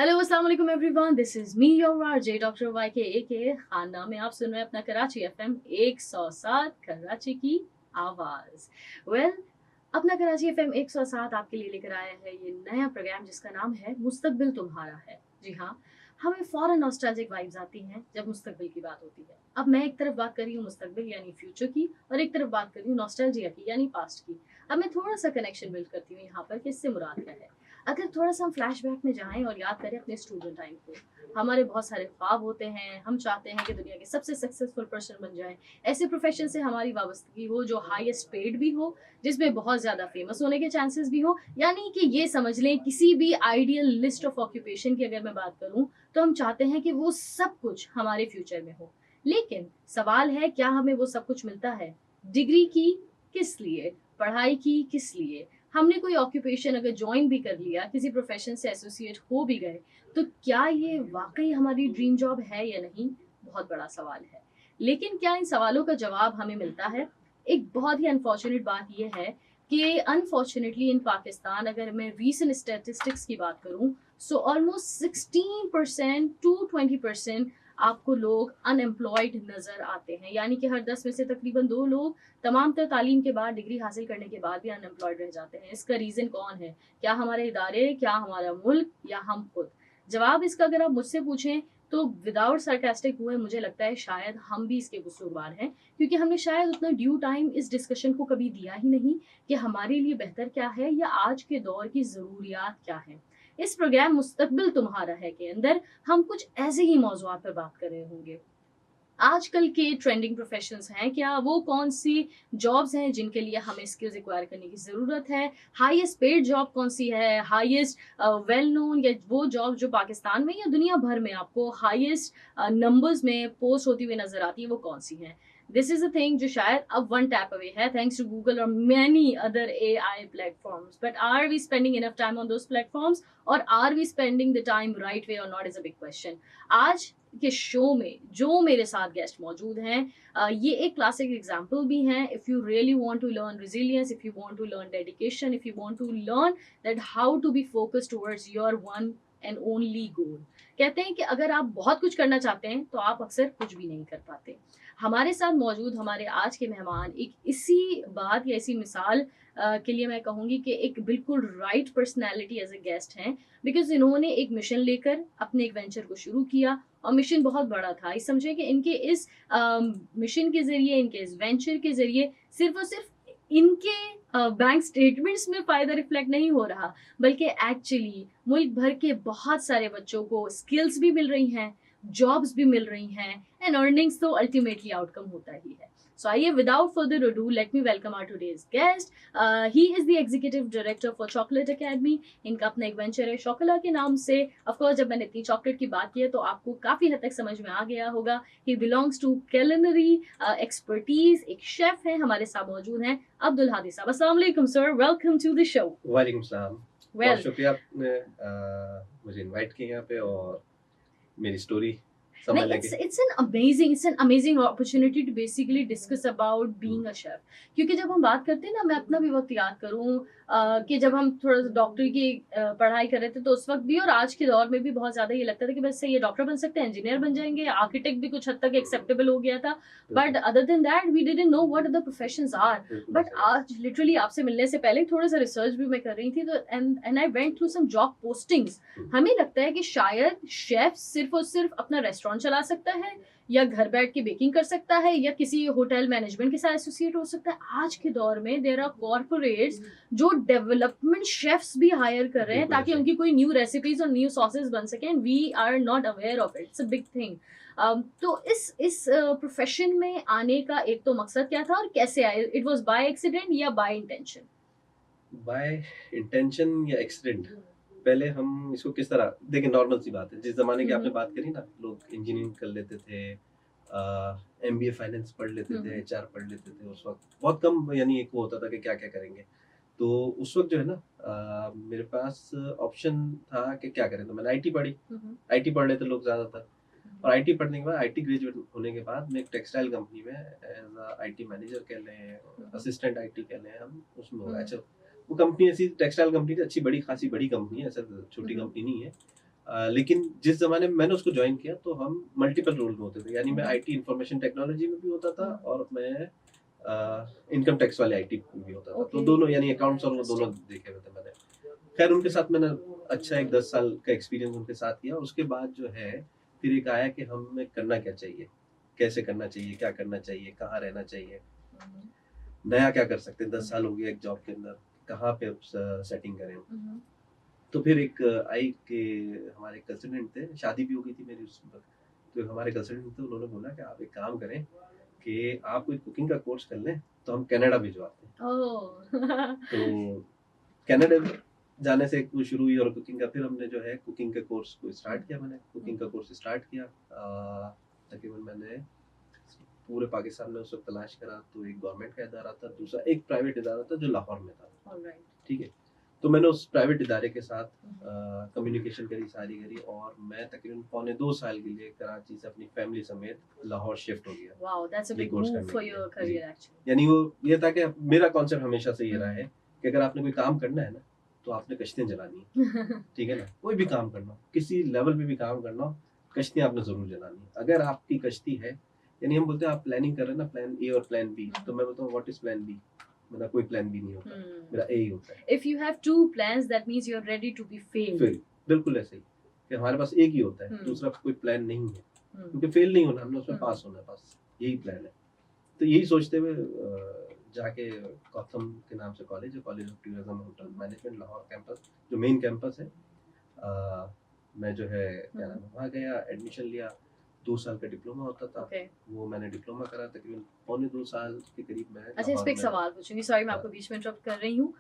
Hello अस्सलाम वालेकुम everyone, this is me your RJ doctor वाई के ए खाना में आप सुन रहे हैं अपना कराची एफएम 107 कराची की आवाज। वेल अपना कराची एफएम 107 आपके लिए लेकर आया है ये नया प्रोग्राम जिसका नाम है मुस्तकबिल तुम्हारा है। जी हाँ, हमें फौरन नॉस्टैल्जिक वाइब्स आती हैं जब मुस्तकबिल की बात होती है। अब मैं एक तरफ बात कर रही हूँ मुस्तकबिल यानी फ्यूचर की, और एक तरफ बात कर रही हूँ नॉस्टैल्जिया की यानी पास्ट की। अब मैं थोड़ा सा कनेक्शन बिल्ड करती हूँ यहाँ पर कि इससे मुराद क्या है। अगर थोड़ा सा हम फ्लैशबैक में जाएं और याद करें अपने स्टूडेंट टाइम को, हमारे बहुत सारे ख्वाब होते हैं, हम चाहते हैं कि दुनिया के सबसे सक्सेसफुल पर्सन बन जाएं, ऐसे प्रोफेशन से हमारी वाबस्तगी हो जो हाईएस्ट पेड भी हो, जिसमें बहुत ज़्यादा फेमस होने के चांसेस भी हो। यानी कि ये समझ लें किसी भी आइडियल लिस्ट ऑफ ऑक्यूपेशन की अगर मैं बात करूं तो हम चाहते हैं कि वो सब कुछ हमारे फ्यूचर में हो। लेकिन सवाल है, क्या हमें वो सब कुछ मिलता है? डिग्री की किस लिए, पढ़ाई की किस लिए, हमने कोई ऑक्यूपेशन अगर ज्वाइन भी कर लिया, किसी प्रोफेशन से एसोसिएट हो भी गए, तो क्या ये वाकई हमारी ड्रीम जॉब है या नहीं? बहुत बड़ा सवाल है। लेकिन क्या इन सवालों का जवाब हमें मिलता है? एक बहुत ही अनफॉर्चुनेट बात यह है कि अनफॉर्चुनेटली इन पाकिस्तान, अगर मैं रीसेंट स्टेटिस्टिक्स की बात करूं, सो ऑलमोस्ट 16% टू 20% आपको लोग अनएम्प्लॉयड नजर आते हैं। यानी कि हर 10 में से तकरीबन 2 लोग तमाम तर तालीम के बाद, डिग्री हासिल करने के बाद भी अनएम्प्लॉयड रह जाते हैं। इसका रीज़न कौन है? क्या हमारे इदारे, क्या हमारा मुल्क, या हम खुद? जवाब इसका अगर आप मुझसे पूछें तो विदाउट सरकास्टिक हुए मुझे लगता है शायद हम भी इसके कसूरवार हैं, क्योंकि हमने शायद उतना ड्यू टाइम इस डिस्कशन को कभी दिया ही नहीं कि हमारे लिए बेहतर क्या है या आज के दौर की ज़रूरियात क्या है। इस प्रोग्राम मुस्तकबिल तुम्हारा है के अंदर हम कुछ ऐसे ही मौज़ूआत पर बात कर रहे होंगे। आजकल के ट्रेंडिंग प्रोफेशंस हैं क्या, वो कौन सी जॉब्स हैं जिनके लिए हमें स्किल्स एक्वायर करने की ज़रूरत है, हाईएस्ट पेड जॉब कौन सी है, हाईएस्ट वेल नोन, या वो जॉब जो पाकिस्तान में या दुनिया भर में आपको हाईएस्ट नंबर्स में पोस्ट होती हुई नजर आती है, वो कौन सी हैं? दिस इज अ थिंग जो शायद अब वन टैप अवे है थैंक्स टू गूगल और many other AI platforms, but are we spending enough time on those platforms, और are we spending the time right way और not, is a big question. आज के show में जो मेरे साथ गेस्ट मौजूद हैं, ये एक क्लासिक एग्जाम्पल भी हैं। If you really want to learn resilience, if you want to learn dedication, if you want to learn that how to be focused towards your one and only goal. कहते हैं कि अगर आप बहुत कुछ करना चाहते हैं तो आप अक्सर कुछ भी नहीं कर पाते। हमारे साथ मौजूद हमारे आज के मेहमान एक इसी बात या इसी मिसाल के लिए मैं कहूँगी कि एक बिल्कुल right personality as a guest हैं, बिकॉज इन्होंने एक मिशन लेकर अपने एक वेंचर को शुरू किया, और मिशन बहुत बड़ा था। इस समझे कि इनके इस मिशन के ज़रिए, इनके इस वेंचर के ज़रिए सिर्फ़ और सिर्फ इनके बैंक स्टेटमेंट्स में फ़ायदा रिफ्लेक्ट नहीं हो रहा, बल्कि एक्चुअली मुल्क भर के बहुत सारे बच्चों को स्किल्स भी मिल रही हैं, जॉब्स भी मिल रही हैं, एंड अर्निंग्स तो अल्टीमेटली आउटकम होता ही है। सो आइए without further ado let me welcome our today's guest. He is the executive director for Chocolate Academy. इनका अपना एक वेंचर है शोकोला के नाम से। ऑफ कोर्स जब मैंने इतनी चॉकलेट की बात की है तो आपको काफ़ी हद तक समझ में आ गया होगा। He belongs to culinary expertise, एक शेफ है। हमारे साथ मौजूद हैं अब्दुल हादी साहब। अस्सलाम वालेकुम sir, welcome to the show. वालेकुम सलाम। वेल, बहुत शुक्रिया आपने मुझे इनवाइट किया यहाँ पे और मेरी स्टोरी नहीं, समझने इट्स के। It's an amazing opportunity to basically discuss about being a chef. क्योंकि जब हम बात करते हैं ना, मैं अपना भी वक्त याद करूँ कि जब हम थोड़ा सा डॉक्टर की पढ़ाई कर रहे थे तो उस वक्त भी और आज के दौर में भी बहुत ज़्यादा ये लगता था कि बस ये डॉक्टर बन सकते हैं, इंजीनियर बन जाएंगे, आर्किटेक्ट भी कुछ हद तक एक्सेप्टेबल हो गया था। But other than that we didn't know what other professions are. बिल्कुल बट सही। आज लिटरली आपसे मिलने से पहले थोड़ा सा रिसर्च भी मैं कर रही थी, तो and I went through some job postings. हमें लगता है कि शायद शेफ सिर्फ और सिर्फ अपना रेस्टोरेंट चला सकता है, या घर बैठ के बेकिंग कर सकता है, या किसी होटल मैनेजमेंट के साथ एसोसिएट हो सकता है। आज के दौर में देयर आर कॉर्पोरेट्स जो डेवलपमेंट शेफ्स भी हायर कर रहे हैं बिल्कुल ताकि सही। उनकी कोई न्यू रेसिपीज और न्यू सॉसेस बन सके, and we are not aware of it. It's a big thing. तो इस प्रोफेशन में आने का एक तो मकसद क्या था और कैसे आए? इट वाज बाय एक्सीडेंट या बाय इंटेंशन? बाय इंटेंशन या एक्सीडेंट, पहले हम इसको किस तरह देखिए। नॉर्मल सी बात है, जिस ज़माने की आपने हम्म, बात करी ना, लोग इंजीनियरिंग कर लेते थे, एमबीए फाइनेंस पढ़ लेते थे, हम्म, एचआर पढ़ लेते थे। उस वक़्त बहुत कम यानी एक वो होता था कि क्या-क्या करेंगे। तो उस वक़्त जो है ना मेरे पास ऑप्शन था कि क्या करें, तो मैंने आईटी पढ़ी। हम्म, आईटी पढ़ लेते लोग ज़्यादातर। और आईटी पढ़ने के बाद, आईटी ग्रेजुएट होने के बाद मैं एक टेक्सटाइल कंपनी में एज़ अ आईटी मैनेजर कह लें, असिस्टेंट आईटी कह लें, हम उसमें हो गए। हम्म, अच्छा, वो कंपनी ऐसी टेक्सटाइल कंपनी थी, अच्छी बड़ी खासी बड़ी कंपनी है, ऐसा छोटी हम्म, कंपनी नहीं है। लेकिन जिस ज़माने में मैंने उसको जॉइन किया तो हम मल्टीपल रोल में होते थे, यानी मैं हम्म, आईटी इंफॉर्मेशन टेक्नोलॉजी में भी होता था हम्म, और मैं इनकम टैक्स वाले आईटी में भी होता था, तो ओके, दोनों यानी अकाउंट्स और वो दोनों इंटरेस्टिंग। देखे हुए थे मैंने। खैर उनके साथ मैंने अच्छा एक 10 साल का एक्सपीरियंस उनके साथ किया। उसके बाद जो है फिर एक आया कि हमें करना क्या चाहिए, कैसे करना चाहिए, क्या करना चाहिए, कहाँ रहना चाहिए, नया क्या कर सकते हैं, 10 साल हो गया एक जॉब के अंदर, कहाँ पे सेटिंग करें। तो फिर एक आई कि हमारे कंसल्टेंट थे, शादी भी हो गई थी मेरी उस वक़्त, तो हमारे कंसल्टेंट थे, उन्होंने बोला कि आप एक काम करें कि आप कोई कुकिंग का कोर्स कर लें, तो हम कनाडा भिजवाते हैं। ओह तो कनाडा जाने से वो शुरू हुई और कुकिंग का फिर हमने जो है कुकिंग के कोर्स को स्टार्ट किया, मैंने कुकिंग का कोर्स स्टार्ट किया। तकरीबन मैंने पूरे पाकिस्तान में उस वक़्त तलाश करा, तो एक गवर्नमेंट का इदारा था, दूसरा एक प्राइवेट इदारा था जो लाहौर में था, ऑलराइट। ठीक है? तो मैंने उस प्राइवेट इदारे के साथ कम्युनिकेशन करी, सारी करी और मैं तकरीबन पौने 2 साल के लिए कराची से अपनी फैमिली समेत लाहौर शिफ्ट हो गया, वाओ, दैट्स अ ये बिग कोर्स मूव करने फॉर के लिए। योर जी, करियर एक्चुअली। यानी वो ये था कि मेरा कॉन्सेप्ट हमेशा से ये रहा है कि अगर आपने कोई काम करना है ना, तो आपने कश्तियाँ जलानी है, ठीक है ना? कोई भी काम करना हो, किसी लेवल पे भी काम करना हो, कश्तियाँ आपने ज़रूर जलानी है। अगर आपकी कश्ती है, यानी हम बोलते हैं आप प्लानिंग कर रहे हैं ना, प्लान ए और प्लान बी, तो मैं बोलता हूँ व्हाट इज़ प्लान बी? मेरा कोई प्लान बी नहीं होता, मेरा ए ही होता है। If you have two plans, that means you're ready to be failed. Fail, बिल्कुल ऐसे ही, कि हमारे पास एक ही होता है, दूसरा कोई प्लान नहीं है, क्योंकि फेल नहीं होना, हमने उसमें पास होना है बस, यही प्लान है। तो यही सोचते हुए जाके गौतम के नाम से कॉलेज है, college of tourism and hotel management Lahore campus, जो मेन कैंपस है, मैं जो है क्या नाम है वहाँ गया, एडमिशन लिया, 2 साल का डिप्लोमा होता था, Okay. वो मैंने डिप्लोमा करा, तकरीबन पौने 2 साल के करीब मैं अच्छा, इस पे एक लाहौर में। सवाल पूछूंगी, सॉरी मैं हाँ, आपको बीच में इंटरप्ट कर रही हूँ।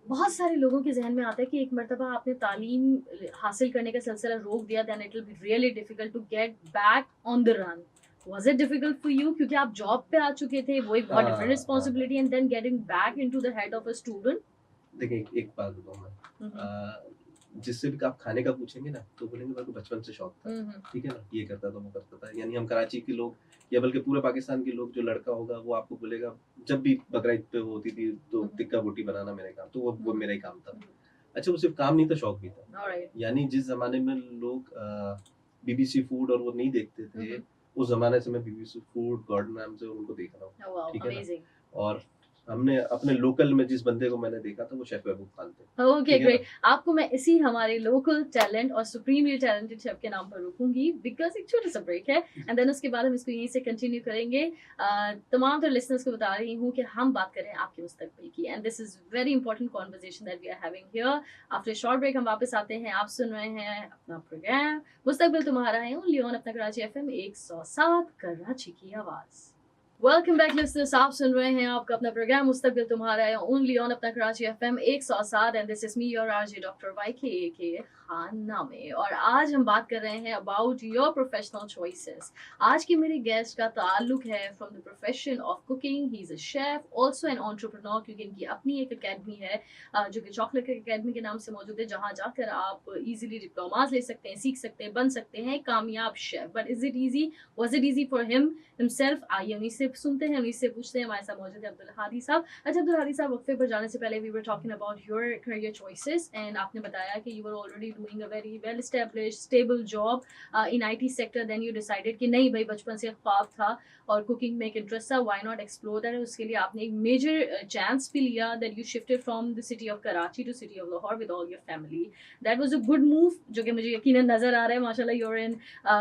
बहुत सारे लोगों के जहन में आता है कि एक मर्तबा आपने तालीम हासिल करने का सिलसिला रोक दिया, then it will be really difficult to get back on the run. Was it difficult for you, क्योंकि आप जॉब पे आ चुके थे, वो एक बहुत हाँ, डिफरेंट हाँ, हाँ। Responsibility, and then getting back into the head of a student. देखिए एक बात बताऊँ मैं, जिससे भी आप खाने का पूछेंगे ना, तो बोलेंगे मेरे को बचपन से शौक था, ठीक है ना? ये करता था, वो करता था। यानी हम कराची के लोग या बल्कि पूरे पाकिस्तान के लोग, जो लड़का होगा वो आपको बोलेगा, जब भी बकरा-ईद पे होती थी तो टिक्का बोटी बनाना मेरा काम, तो वो मेरा ही काम था। अच्छा, वो सिर्फ काम नहीं था, शौक भी था। ऑलराइट। यानी जिस ज़माने में लोग बीबीसी फूड और वो नहीं देखते थे, उस ज़माने से मैं बीबीसी फूड, गॉर्डन रैम्से और उनको देख रहा हूँ, वाओ, ठीक है ना? अमेजिंग। और हमने अपने लोकल में जिस बंदे को मैंने देखा था, वो शेफ़ महबूब खान थे, ओके, ठीक है ग्रेट। ना? आपको मैं इसी हमारे लोकल टैलेंट और सुप्रीमली टैलेंटेड शेफ के नाम पर रोकूंगी, बिकॉज एक छोटा सा ब्रेक है, एंड देन उसके बाद हम इसको यहीं से कंटिन्यू करेंगे। तमाम तो लिसनर्स को बता रही हूँ कि हम बात कर रहे हैं आपके मुस्तकबिल की, and this is very important conversation that we are having here. After short break हम वापस आते हैं। आप सुन रहे हैं अपना प्रोग्राम मुस्तकबिल तुम्हारा है, ओनली ऑन अपना कराची एफएम 107, कराची की आवाज़। वेलकम बैक लिस्टर्स, आप सुन रहे हैं आपका अपना प्रोग्राम मुस्तकबिल तुम्हारा है, ओनली ऑन अपना Karachi FM 107, and this is me your RJ doctor YK AK Khan नामे। और आज हम बात कर रहे हैं अबाउट योर प्रोफेशनल चॉइसेस। आज के मेरे गेस्ट का ताल्लुक है from the profession of cooking, he is a chef, also an entrepreneur, क्योंकि इनकी अपनी एक अकेडमी है जो कि चॉकलेट अकेडमी के नाम से मौजूद है, जहां जाकर आप इजीली डिप्लोमास ले सकते हैं, सीख सकते हैं, बन सकते हैं कामयाब chef. But is it easy? Was it easy for him himself? आइए उन्हीं से सुनते हैं, उन्हीं से पूछते हैं। हमारे साथ मौजूद है अब्दुल हादी साहब। अच्छा अब्दुल हादी साहब, वक्फे पर जाने से पहले we were talking about your career choices, and आपने बताया कि you were already doing a very well established stable job in IT sector, then you decided कि नहीं भाई, बचपन से ख्वाब था और कुकिंग में एक इंटरेस्ट था, व्हाई नॉट एक्सप्लोर दैट। उसके लिए आपने एक मेजर चांस भी लिया, that you shifted from the city of Karachi to city of Lahore with all your family. That was a good move, जो कि मुझे यकीनन नजर आ रहा है। माशाल्लाह, you are an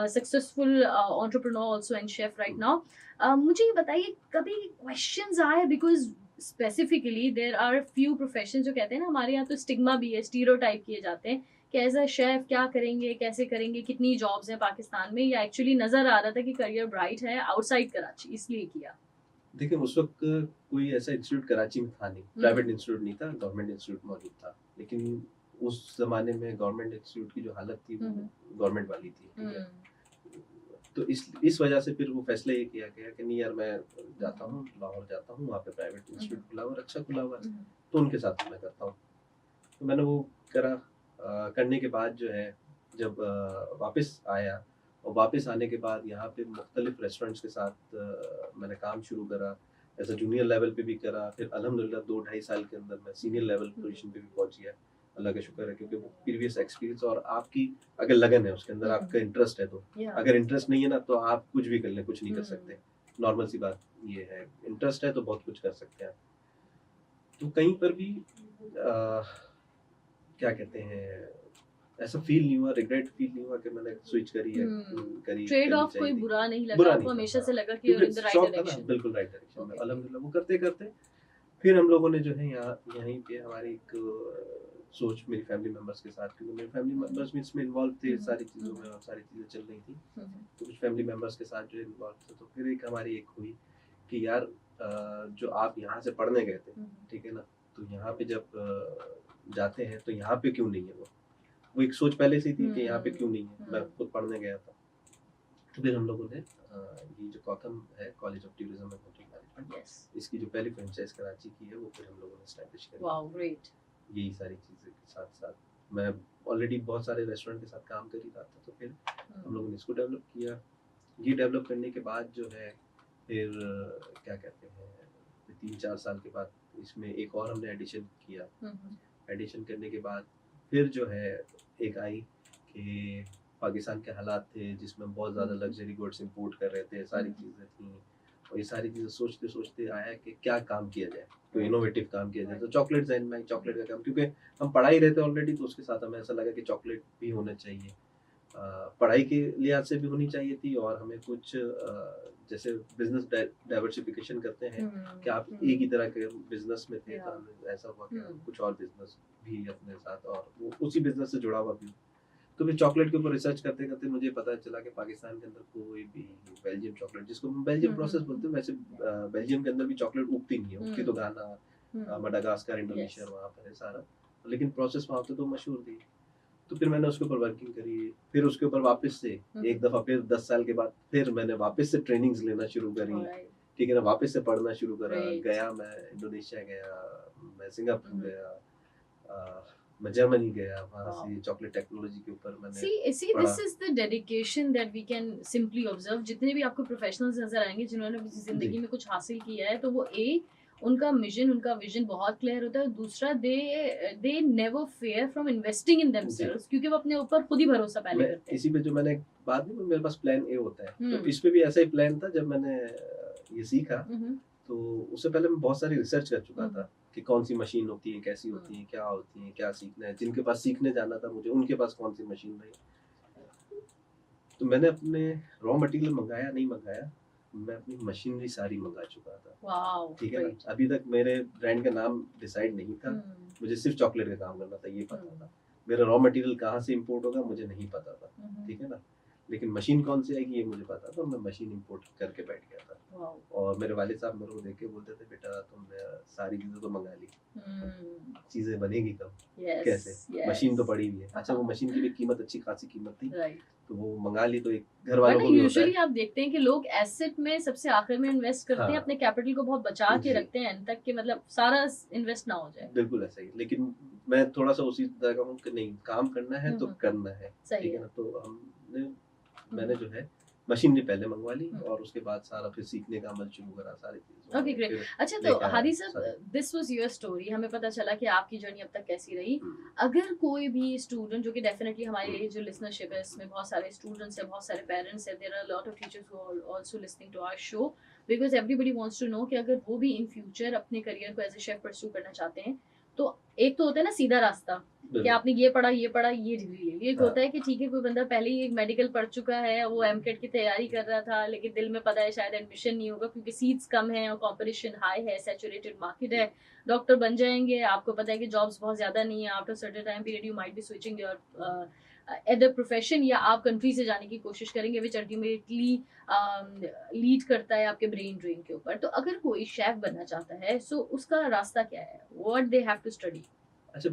successful entrepreneur also and chef right now. मुझे ये बताइए, कभी क्वेश्चंस आए, because specifically there are few profession जो कहते हैं ना, हमारे यहाँ तो स्टिग्मा भी है, स्टीरियोटाइप किए जाते हैं कि एज अ शेफ क्या करेंगे, कैसे करेंगे, कितनी जॉब्स हैं पाकिस्तान में, या एक्चुअली नजर आ रहा था कि करियर ब्राइट है आउटसाइड कराची, इसलिए किया। देखिए उस वक़्त कोई ऐसा इंस्टीट्यूट कराची में था नहीं, प्राइवेट इंस्टीट्यूट नहीं था, गवर्नमेंट इंस्टीट्यूट मौजूद था। लेकिन उस ज़माने में गवर्नमेंट इंस्टीट्यूट की जो हालत थी वो गवर्नमेंट वाली थी, ठीक है? तो इस वजह से फिर वो फैसला ये किया गया कि नहीं यार, मैं जाता हूँ, लाहौर जाता हूँ, वहाँ पे प्राइवेट इंस्टीट्यूट खुला हुआ है, अच्छा खुला हुआ है, तो उनके साथ मैं करता हूँ। तो मैंने वो करा, करने के बाद जो है जब वापस आया और वापस आने के बाद यहाँ पे मुख्तलिफ रेस्टोरेंट्स के साथ मैंने काम शुरू करा, एज अ जूनियर लेवल पे भी करा, फिर अल्हम्दुलिल्लाह 2 ढाई साल के अंदर मैं सीनियर लेवल पोजीशन पे भी पहुँच गया। अल्लाह का शुक्र है, क्योंकि वो प्रीवियस एक्सपीरियंस और आपकी अगर लगन है उसके अंदर, आपका इंटरेस्ट है तो, Yeah. अगर इंटरेस्ट नहीं है ना तो आप कुछ भी कर लें, कुछ नहीं कर हम्म। सकते। नॉर्मल सी बात ये है, इंटरेस्ट है तो बहुत कुछ कर सकते हैं आप। तो कहीं पर भी क्या कहते हैं, ऐसा फील नहीं हुआ, रिग्रेट फील नहीं हुआ कि मैंने स्विच करी है, करी ट्रेड करनी ऑफ कोई चाहिए थी। बुरा नहीं लगा बुरा आपको, नहीं हमेशा था, से लगा कि you're क्योंकि in the right शौक था ना, direction. बिल्कुल राइट डायरेक्शन में। Okay. अल्हम्दुलिल्लाह वो करते करते फिर हम लोगों ने जो है यहाँ यहीं पे हमारी एक सोच मेरी फैमिली मेंबर्स के साथ, क्योंकि मेरे फैमिली मेंबर्स भी इसमें इन्वॉल्व थे सारी चीज़ों में, और सारी चीज़ें चल रही थी, तो कुछ फैमिली मेंबर्स के साथ जो इन्वॉल्व थे, तो फिर एक हमारी एक हुई कि यार जो आप यहाँ से पढ़ने गए थे, ठीक है ना, तो यहाँ पे जब जाते हैं तो यहाँ पे क्यों नहीं है वो एक सोच पहले से ही थी कि यहाँ पे क्यों नहीं है। मैं खुद पढ़ने गया था, तो फिर हम लोगों ने ये जो कॉथम है, college of tourism and hotel management, इसकी जो पहली फ्रेंचाइज कराची की है वो फिर हम लोगों ने एस्टैब्लिश करी। Wow, great. यही सारी चीज़ें के साथ साथ मैं ऑलरेडी बहुत सारे रेस्टोरेंट के साथ काम कर ही रहा था, तो फिर हम लोगों ने इसको डेवलप किया। ये डेवलप करने के बाद जो है फिर क्या कहते हैं, 3-4 साल के बाद इसमें एक और हमने एडिशन किया। एडिशन करने के बाद फिर जो है एक आई कि पाकिस्तान के हालात थे जिसमें बहुत ज़्यादा लग्जरी गुड्स इंपोर्ट कर रहे थे, सारी चीज़ें थी, और ये सारी चीज़ें सोचते सोचते आया कि क्या काम किया जाए, कोई इनोवेटिव काम किया जाए। तो चॉकलेट जहन में, चॉकलेट का काम, क्योंकि हम पढ़ा ही रहे थे ऑलरेडी, तो उसके साथ हमें ऐसा लगा कि चॉकलेट भी होना चाहिए। पढ़ाई के लिहाज से भी होनी चाहिए थी, और हमें कुछ जैसे बिजनेस डाइवर्सिफिकेशन करते हैं कि आप एक ही तरह के बिजनेस में थे, तो हमें ऐसा हुआ कि हम कुछ और बिजनेस भी अपने साथ, और वो उसी बिजनेस से जुड़ा हुआ भी। तो फिर चॉकलेट के ऊपर रिसर्च करते करते मुझे पता चला कि पाकिस्तान के अंदर कोई भी बेल्जियम चॉकलेट, जिसको हम बेल्जियम प्रोसेस बोलते हैं, वैसे बेल्जियम के अंदर भी चॉकलेट उगती नहीं है, उगती तो घाना, मडागास्कर, इंडोनेशिया वहाँ पर है सारा, लेकिन प्रोसेस वहाँ पे तो मशहूर थी। तो फिर मैंने उसके ऊपर वर्किंग करी, फिर उसके ऊपर वापस से एक दफ़ा फिर 10 साल के बाद फिर मैंने वापस से ट्रेनिंग्स लेना शुरू करी, ठीक है ना, वापस से पढ़ना शुरू करा। गया, मैं इंडोनेशिया गया, मैं सिंगापुर गया, मैं जर्मनी गया, वहाँ से चॉकलेट टेक्नोलॉजी के ऊपर मैंने See, this is the dedication that we can simply observe. जितने भी आपको प्रोफेशनल्स नजर आएंगे जिन्होंने अपनी जिंदगी में कुछ हासिल किया है, तो वो उनका मिशन, उनका विजन बहुत क्लियर होता है। दूसरा, they never fair from investing in themselves, क्योंकि वो अपने ऊपर खुद ही भरोसा पहले करते हैं। इसी पे जो मैंने बात नहीं, मेरे पास प्लान ए होता है, तो इस पे भी ऐसा ही प्लान था। जब मैंने ये सीखा तो उससे पहले मैं बहुत सारी रिसर्च कर चुका था कि कौन सी मशीन होती है, कैसी होती है, क्या होती है, क्या सीखना है। जिनके पास सीखने जाना था मुझे, उनके पास कौन सी मशीन रही। तो मैंने अपने रॉ मटेरियल मंगाया नहीं मंगाया, मैं अपनी मशीनरी सारी मंगा चुका था। ठीक है ना, अभी तक मेरे ब्रांड का नाम डिसाइड नहीं था, मुझे सिर्फ चॉकलेट का काम करना था, ये पता था। मेरा रॉ मटेरियल कहाँ से इंपोर्ट होगा मुझे नहीं पता था, ठीक है ना, लेकिन मशीन कौन सी आएगी ये मुझे पता था। मैं मशीन इंपोर्ट करके बैठ गया था। और मेरे वालिद साहब मेरे को देख के बोलते थे, बेटा तुमने सारी चीजें तो मंगा ली, चीजें बनेगी कब, कैसे, मशीन तो पड़ी हुई है। अच्छा, वो मशीन की भी कीमत अच्छी खासी कीमत थी, तो वो मंगा ली। तो एक घर वालों को भी यूजुअली आप देखते हैं कि लोग एसेट में सबसे आखिर में इन्वेस्ट करते हैं, अपने कैपिटल को बहुत बचा के रखते हैं एंड तक कि मतलब सारा इन्वेस्ट ना हो जाए। बिल्कुल ऐसा ही, लेकिन मैं थोड़ा सा उसी तरह का हूँ कि नहीं, काम करना है तो करना है, ठीक है ना। तो मैंने जो है मशीनरी पहले मंगवा ली, और उसके बाद सारा फिर सीखने का अमल शुरू करा, सारी चीजें। Okay, great. अच्छा, तो हादी साहब, दिस वाज योर स्टोरी, हमें पता चला कि आपकी जर्नी अब तक कैसी रही। अगर कोई भी स्टूडेंट, जो कि डेफिनेटली हमारी जो लिसनरशिप है इसमें बहुत सारे स्टूडेंट्स हैं, बहुत सारे पेरेंट्स हैं, there are lot of teachers who are also listening to our show, because everybody wants to know कि अगर वो भी इन फ्यूचर अपने करियर को एज ए शेफ परस्यू करना चाहते हैं, तो एक तो होता है ना सीधा रास्ता कि आपने ये पढ़ा, ये डिग्री ले ली। एक होता है कि ठीक है, कोई बंदा पहले ही एक मेडिकल पढ़ चुका है, वो एमकेट की तैयारी कर रहा था, लेकिन दिल में पता है शायद एडमिशन नहीं होगा क्योंकि सीट्स कम है और कंपटीशन हाई है, सैचुरेटेड मार्केट है। डॉक्टर बन जाएंगे, आपको पता है कि जॉब्स बहुत ज्यादा नहीं है, after certain time period you might be switching your other profession, या आप कंट्री से जाने की कोशिश करेंगे, विच अल्टीमेटली लीड करता है आपके ब्रेन ड्रेन के ऊपर। तो अगर कोई शेफ बनना चाहता है, सो उसका रास्ता क्या है, what they have to study? अच्छा,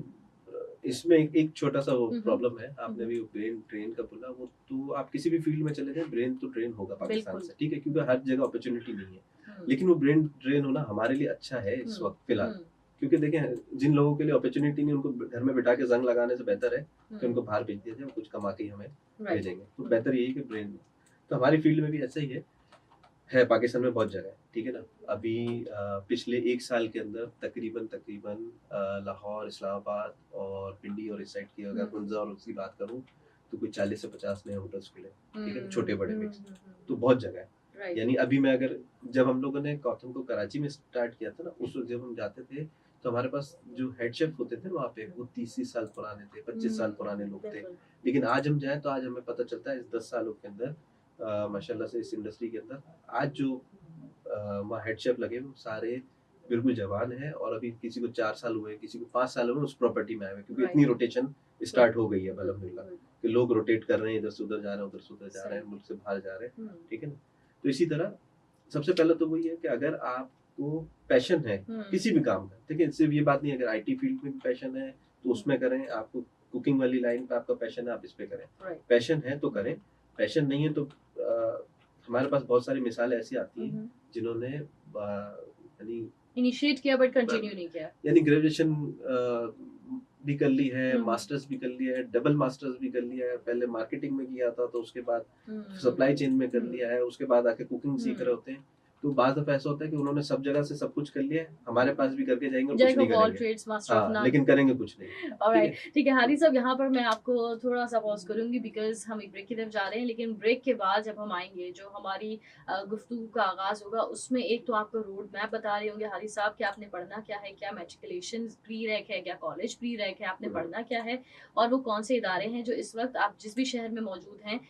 इसमें एक छोटा सा वो प्रॉब्लम है। आपने भी ब्रेन ट्रेन का बोला, वो तो आप किसी भी फील्ड में चले जाए, ब्रेन तो ट्रेन होगा पाकिस्तान से, ठीक है, क्योंकि हर जगह अपॉर्चुनिटी नहीं है। लेकिन वो ब्रेन ट्रेन होना हमारे लिए अच्छा है इस वक्त फिलहाल, क्योंकि देखें जिन लोगों के लिए अपॉर्चुनिटी नहीं, उनको घर में बिठा के जंग लगाने से बेहतर है कि उनको बाहर भेज दिया जाए, कुछ कमा के हमें भेजेंगे। तो बेहतर यही कि ब्रेन। तो हमारी फील्ड में भी ऐसा ही है। है पाकिस्तान में बहुत जगह है, ठीक है ना। अभी पिछले 1 साल के अंदर तकरीबन लाहौर, इस्लामाबाद और पिंडी और इस साइड की अगर हुंजा और उसकी बात करूँ तो कोई 40 से 50 नए होटल्स खुले, ठीक है ना, छोटे बड़े मिक्स। तो बहुत जगह है। राइट। यानी अभी मैं अगर जब हम लोगों ने कॉथम को कराची में स्टार्ट किया था ना, उस वक्त जब हम जाते थे तो हमारे पास जो हेड शेफ होते थे वहाँ पे वो 30 साल पुराने थे, 25 साल पुराने लोग थे। लेकिन आज हम जाएं तो आज हमें पता चलता है इस 10 सालों के अंदर माशाल्लाह से इस इंडस्ट्री के अंदर आज जो वहाँ हेड शेफ लगे वो सारे बिल्कुल जवान हैं, और अभी किसी को 4 साल हुए, किसी को 5 साल हुए उस प्रॉपर्टी में आए हुए, क्योंकि इतनी रोटेशन स्टार्ट हो गई है अल्हम्दुलिल्लाह कि लोग रोटेट कर रहे हैं, इधर से उधर जा रहे हैं, उधर से उधर जा रहे हैं, मुल्क से बाहर जा रहे हैं, ठीक है ना। तो इसी तरह सबसे पहले तो वही है कि अगर आपको पैशन है किसी भी काम का, ठीक है, सिर्फ ये बात नहीं, अगर आईटी फील्ड में भी पैशन है तो उसमें करें, आपको कुकिंग वाली लाइन पे आपका पैशन है आप इस पे करें, पैशन है तो करें, पैशन नहीं है तो हमारे पास बहुत सारी मिसालें ऐसी आती हैं जिन्होंने यानी इनिशिएट किया बट कंटिन्यू नहीं किया, यानी ग्रेजुएशन भी कर ली है, मास्टर्स भी कर लिया है, डबल मास्टर्स भी कर लिया है, पहले मार्केटिंग में किया था तो उसके बाद सप्लाई चेन में कर लिया है, उसके बाद आके कुकिंग सीख रहे होते हैं। तो बाद दफा ऐसा होता है कि उन्होंने सब जगह से सब कुछ कर लिया है, हमारे पास भी करके जाएंगे और कुछ नहीं करेंगे, हाँ, लेकिन करेंगे कुछ नहीं। ऑलराइट, ठीक है हादी साहब, यहाँ पर मैं आपको थोड़ा सा पॉज करूंगी बिकॉज हम एक ब्रेक की तरफ जा रहे हैं, लेकिन ब्रेक के बाद जब हम आएंगे जो हमारी गुफ्तगू का आगाज होगा उसमें एक तो आपको रोड मैप बता रहे होंगे हादी साहब कि आपने पढ़ना क्या है, क्या मैट्रिकुलेशन प्री रैक है, क्या कॉलेज प्री रैक है, आपने पढ़ना क्या है, और वो कौन से इदारे हैं जो इस वक्त आप जिस भी शहर में मौजूद हैं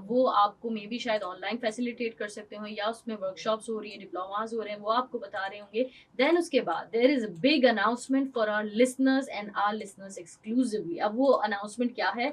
वो आपको मे बी शायद ऑनलाइन फैसिलिटेट कर सकते हो या उसमें वर्कशॉप्स हो रही है, डिप्लोमास हो रहे हैं, वो आपको बता रहे होंगे। देन उसके बाद there is a big announcement for our listeners and our listeners exclusively. अब वो अनाउंसमेंट क्या है,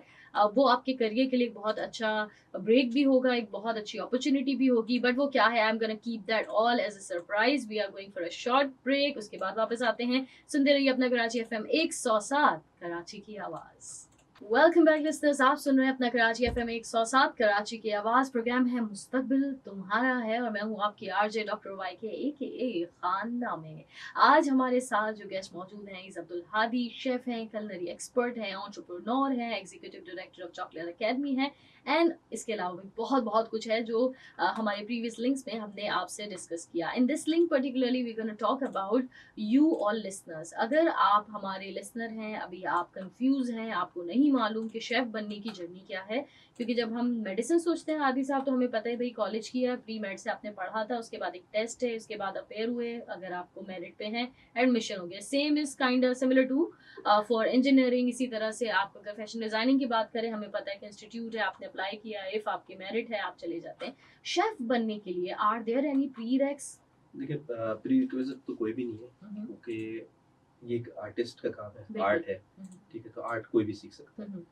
वो आपके करियर के लिए एक बहुत अच्छा ब्रेक भी होगा, एक बहुत अच्छी अपॉर्चुनिटी भी होगी, बट वो क्या है I am gonna keep that all as a surprise. We are going for a short break, उसके बाद वापस आते हैं। सुनते रहिए अपना कराची एफएम 107 कराची की आवाज। वेलकम बैक लिस्टर्स, आप सुन रहे हैं अपना कराची एफएम 107 कराची की आवाज। प्रोग्राम है मुस्तकबिल तुम्हारा है और मैं हूँ आपकी आरजे डॉक्टर वाईके एके खाना में। आज हमारे साथ जो गेस्ट मौजूद हैं इस अब्दुल हादी, शेफ हैं, कलनरी एक्सपर्ट हैं, एंटरप्रेन्योर हैं, executive director of chocolate academy हैं, एंड इसके अलावा भी बहुत बहुत कुछ है जो हमारे प्रीवियस लिंक्स में हमने आपसे डिस्कस किया। In this link particularly we gonna talk about you all listeners. अगर आप हमारे लिसनर हैं, अभी आप कंफ्यूज हैं, आपको नहीं मालूम कि शेफ बनने की जर्नी क्या है, क्योंकि जब हम मेडिसिन सोचते हैं आदि साहब तो हमें पता है भाई कॉलेज किया, प्री मेड से आपने पढ़ा था, उसके बाद एक टेस्ट है, उसके बाद अपेयर हुए, अगर आपको मेरिट पे हैं एडमिशन हो गया। Same is kind similar to for engineering. इसी तरह से आप अगर फैशन डिजाइनिंग की बात करें, हमें पता है कि इंस्टीट्यूट है, आपने अप्लाई किया, इफ आपकी मेरिट है आप चले जाते हैं। शेफ बनने के लिए आर देयर एनी प्रीरेक्स? देखिए प्री रिक्विजिट तो कोई भी नहीं है, क्योंकि ये एक आर्टिस्ट का काम है, आर्ट है, ठीक है, तो आर्ट कोई भी सीख सकता है।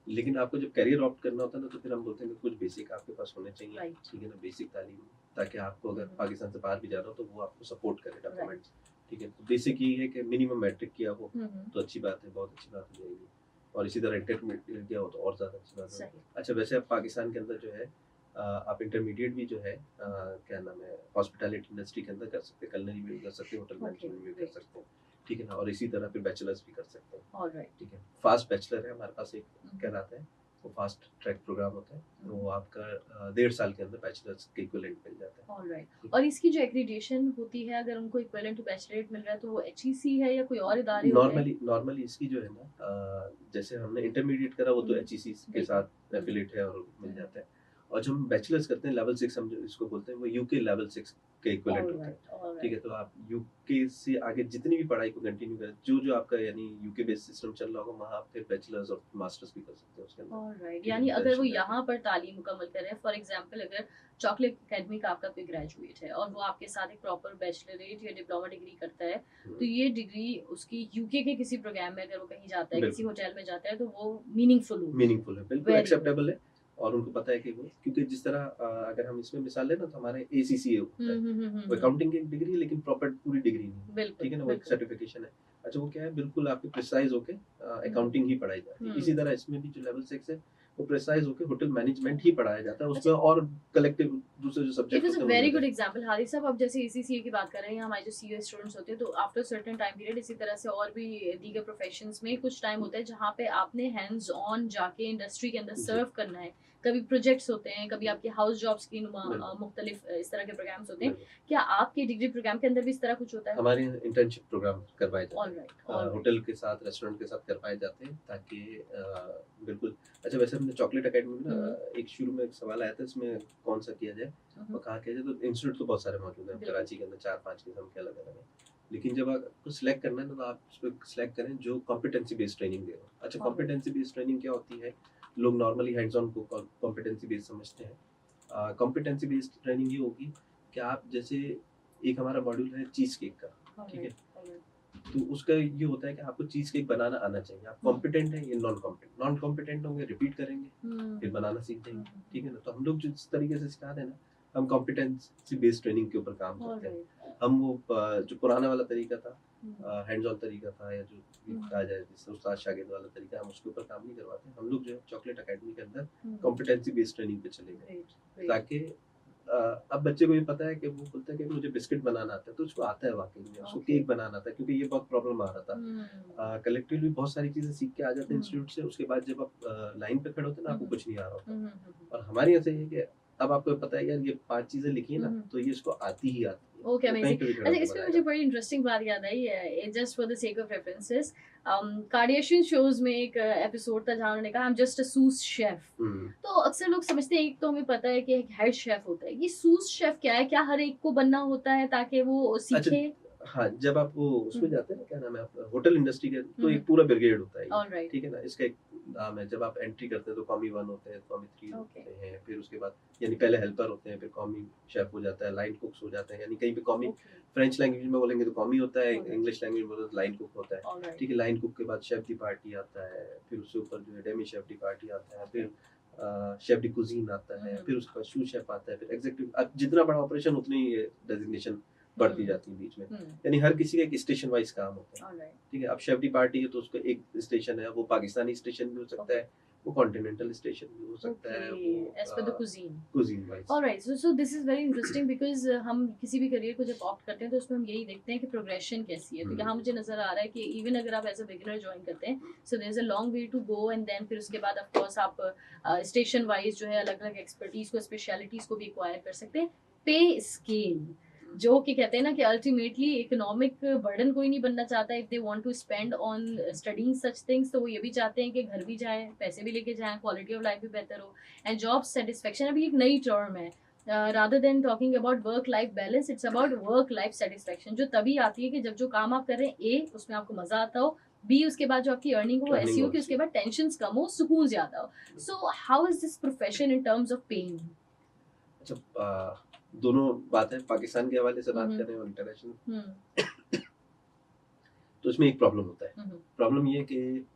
लेकिन आपको जब करियर ऑप्ट करना होता है ना तो फिर हम बोलते हैं कि कुछ बेसिक आपके पास होने चाहिए, ठीक है ना, बेसिक तालीम, ताकि आपको अगर पाकिस्तान से बाहर भी जाना हो तो वो आपको सपोर्ट करे डॉक्यूमेंट्स, ठीक है। तो बेसिक ये है कि मिनिमम मैट्रिक किया हो तो अच्छी बात है, बहुत अच्छी बात हो जाएगी, और इसी तरह इंटरमीडिएट किया हो तो और ज़्यादा अच्छी बात है। अच्छा, वैसे अब पाकिस्तान के अंदर जो है आप इंटरमीडिएट भी जो है क्या नाम है हॉस्पिटैलिटी इंडस्ट्री के अंदर कर सकते हैं, कलनरी में भी कर सकते हैं, होटल मैनेजमेंट में भी कर सकते हैं, ठीक है ना, और इसी तरह फिर बैचलर्स भी कर सकते हैं, ऑलराइट, ठीक है। फास्ट बैचलर है हमारे पास एक कहलाता है, वो फास्ट ट्रैक प्रोग्राम होता है, तो वो आपका 1.5 साल के अंदर बैचलर्स के इक्विवेलेंट मिल जाता है, ऑलराइट। और इसकी जो एक्रीडिटेशन होती है, अगर उनको इक्विवेलेंट टू बैचलरेट मिल रहा है तो वो एचईसी है या कोई और इदारे होते हैं? नॉर्मली इसकी जो है ना जैसे हमने इंटरमीडिएट करा वो तो एचईसी के साथ एफिलिएट है और मिल जाता है, और जब हम बैचलर्स करते हैं लेवल 6 हम जो इसको बोलते हैं वो यूके लेवल 6 के इक्विवेलेंट होता है, ठीक है। तो आप यूके से आगे जितनी भी पढ़ाई को कंटिन्यू करें, जो आपका यानी यूके बेस्ड सिस्टम चल रहा होगा वहाँ आप फिर बैचलर्स और मास्टर्स भी कर सकते हैं उसके अंदर, ऑलराइट। यानी अगर वो यहाँ पर तालीम मुकम्मल करें, फॉर एग्जांपल अगर चॉकलेट एकेडमी का आपका कोई ग्रेजुएट है और वो आपके साथ एक प्रॉपर बैचलरेट या डिप्लोमा डिग्री करता है, तो ये डिग्री उसकी यूके के किसी प्रोग्राम में अगर वो कहीं जाता है, किसी होटल में जाता है, तो वो मीनिंगफुल है, बिल्कुल एक्सेप्टेबल है, और उनको पता है कि वो, क्योंकि जिस तरह अगर हम इसमें मिसाल लें ना तो हमारे एसीसीए होता है, वो अकाउंटिंग की एक डिग्री है लेकिन प्रॉपर पूरी डिग्री नहीं, ठीक है ना, वो एक सर्टिफिकेशन है। अच्छा, वो क्या है, बिल्कुल आपके प्रिसाइज होके अकाउंटिंग ही पढ़ाई जाती है। इसी तरह इसमें भी जो लेवल 6 है आपको प्रेसाइज होकर होटल मैनेजमेंट ही पढ़ाया जाता है, उसमें और कलेक्टिव दूसरे जो इट सब्जेक्ट वाज होते अ हैं वो वेरी नहीं गुड रहते। एग्जांपल हादी साहब। अब जैसे एसीसीए की बात कर रहे हैं, हमारे जो सीए स्टूडेंट्स होते हैं, तो आफ्टर सर्टेन टाइम पीरियड इसी तरह से और भी दीगर प्रोफेशंस में कुछ टाइम होता है जहाँ पे आपने हैंड्स ऑन जाके इंडस्ट्री के अंदर जी, सर्व करना है। कभी प्रोजेक्ट्स होते हैं, कभी आपके हाउस जॉब्स की बिल्कुल, मुख्तलिफ इस तरह के प्रोग्राम्स होते हैं। बिल्कुल। क्या आपके डिग्री प्रोग्राम के अंदर भी इस तरह कुछ होता है? हमारे यहाँ इंटर्नशिप प्रोग्राम करवाए जाते ऑल हैं। Right, all right. होटल के साथ, रेस्टोरेंट के साथ करवाए जाते हैं ताकि बिल्कुल। अच्छा, वैसे हमने चॉकलेट अकेडमी में ना एक शुरू में एक सवाल आया था इसमें कौन सा किया जाए और कहाँ किया जाए, तो इंस्टीट्यूट तो बहुत सारे मौजूद हैं बिल्कुल। कराची के अंदर, 4-5 किस्म के अलग-अलग हैं। लेकिन जब आपको सिलेक्ट करना है ना, तो आप उसमें सिलेक्ट करें जो कॉम्पिटेंसी बेस्ड ट्रेनिंग दे रहा हो। अच्छा, Alright. कॉम्पिटेंसी बेस्ड ट्रेनिंग क्या होती है? लोग नॉर्मली हैंड्स ऑन को कॉम्पिटेंसी बेस्ड समझते हैं। कॉम्पिटेंसी बेस्ड ट्रेनिंग ये होगी कि आप जैसे, एक हमारा मॉड्यूल है चीज़ केक का, ठीक है? तो उसका ये होता है कि आपको चीज़ केक बनाना आना चाहिए। आप कॉम्पिटेंट हैं या नॉन कॉम्पिटेंट होंगे, रिपीट करेंगे, फिर बनाना सीख जाएंगे, ठीक है ना? तो हम लोग जिस तरीके से सिखाते हैं ना, हम कॉम्पिटेंसी बेस्ड ट्रेनिंग के ऊपर काम करते हैं। हम वो जो पुराना वाला तरीका था, हैंड्स ऑन तरीका था, या जो भी कहा जाए जिससे उस्ताद शागिर्द वाला तरीका, हम उसके ऊपर काम नहीं करवाते। हम लोग जो है चॉकलेट अकेडमी के अंदर कॉम्पिटेंसी बेस्ड ट्रेनिंग पे चले गए, ताकि अब बच्चे को ये पता है कि वो बोलता है कि मुझे बिस्किट बनाना आता है, तो उसको आता है वाकई में, उसको केक बनाना आता है, क्योंकि ये बहुत प्रॉब्लम आ रहा था। कलेक्टिवली बहुत सारी चीजें सीख के आ जाते हैं इंस्टीट्यूट से, उसके बाद जब आप लाइन पे खड़े होते हैं ना, आपको कुछ नहीं आ रहा होता। और हमारे यहाँ से ये कि अब आपको पता है यार, ये 5 चीजें लिखी है ना, तो ये इसको आती ही आती है। ओके, वो कहीं अमेजिंग। पे भी खड़े अच्छा, होके इसमें मुझे बनाएगा। बड़ी इंटरेस्टिंग बात याद आई, just for the sake of references. Kardashian shows में एक एपिसोड था जहाँ उन्होंने कहा I am just a sous chef. तो अक्सर लोग समझते हैं, एक तो हमें पता है कि एक हेड शेफ होता है, ये सूस शेफ क्या है? क्या हर एक को बनना होता है ताकि वो अच्छा, सीखे? हाँ, जब आप वो उसमें हम्म, जाते हैं ना, क्या नाम है आपका, होटल इंडस्ट्री के, तो हम्म, एक पूरा ब्रिगेड होता है ये, ऑल राइट। ठीक है ना? इसका एक नाम है। जब आप एंट्री करते हैं तो कॉमी 1 होते हैं, कॉमी 3 ओके, होते हैं, फिर उसके बाद यानी पहले हेल्पर होते हैं, फिर कॉमी शेफ हो जाता है, लाइन कुक्स हो जाते हैं, यानी कहीं पे कॉमी, ओके, फ्रेंच लैंग्वेज में बोलेंगे तो कॉमी होता है, Alright. इंग्लिश लैंग्वेज में बोले तो लाइन कुक होता है, ऑल राइट। ठीक है? लाइन कुक के बाद शेफ डी पार्टी आता है, फिर उससे ऊपर जो है डेमी शेफ डी पार्टी आता है, फिर शेफ डी कुजीन आता है, फिर उसके बाद शू शेफ आता है, फिर एग्जीक्यूटिव। अब जितना बड़ा ऑपरेशन उतनी डेजिग्नेशन बढ़ती जाती है बीच में, यानी हर किसी का एक स्टेशन वाइज काम होता है, ऑल राइट। ठीक है? अब शेफ डी पार्टी है तो उसका एक स्टेशन है, वो पाकिस्तानी स्टेशन भी हो सकता है, वो कॉन्टिनेंटल स्टेशन भी हो सकता है, ओके, वो as per the cuisine. Cuisine wise. Alright, so this is very interesting because हम किसी भी करियर को जब ऑप्ट करते हैं तो उसमें हम यही देखते हैं कि प्रोग्रेशन कैसी है। तो यहाँ मुझे नजर आ रहा है कि इवन अगर आप एज अ बिगिनर ज्वाइन करते हैं, so there is a long way to go, and then फिर उसके बाद ऑफ कोर्स आप स्टेशन वाइज जो है अलग अलग एक्सपर्टीज को, स्पेशलिटीज को भी एक्वायर कर सकते हैं। पे स्केल, जो कि कहते हैं ना कि अल्टीमेटली इकोनॉमिक बर्डन कोई नहीं बनना चाहता। If they want to spend on studying such things, तो वो ये भी चाहते हैं कि घर भी जाएं, पैसे भी लेके जाएं, क्वालिटी ऑफ लाइफ भी बेहतर हो, एंड जॉब सेटिस्फेक्शन अभी एक नई टर्म है। Rather than talking about work life balance, it's about work life satisfaction, जो तभी आती है कि जब जो काम आप कर रहे हैं, ए उसमें आपको मजा आता हो, बी उसके बाद जो आपकी अर्निंग हो ऐसी हो कि उसके बाद टेंशन कम हो, सुकून ज्यादा हो। So how is this profession in terms of pain? अच्छा, दोनों बात है, पाकिस्तान के हवाले से बात कर रहे हैं और इंटरनेशनल, तो इसमें एक प्रॉब्लम होता है। प्रॉब्लम ये है कि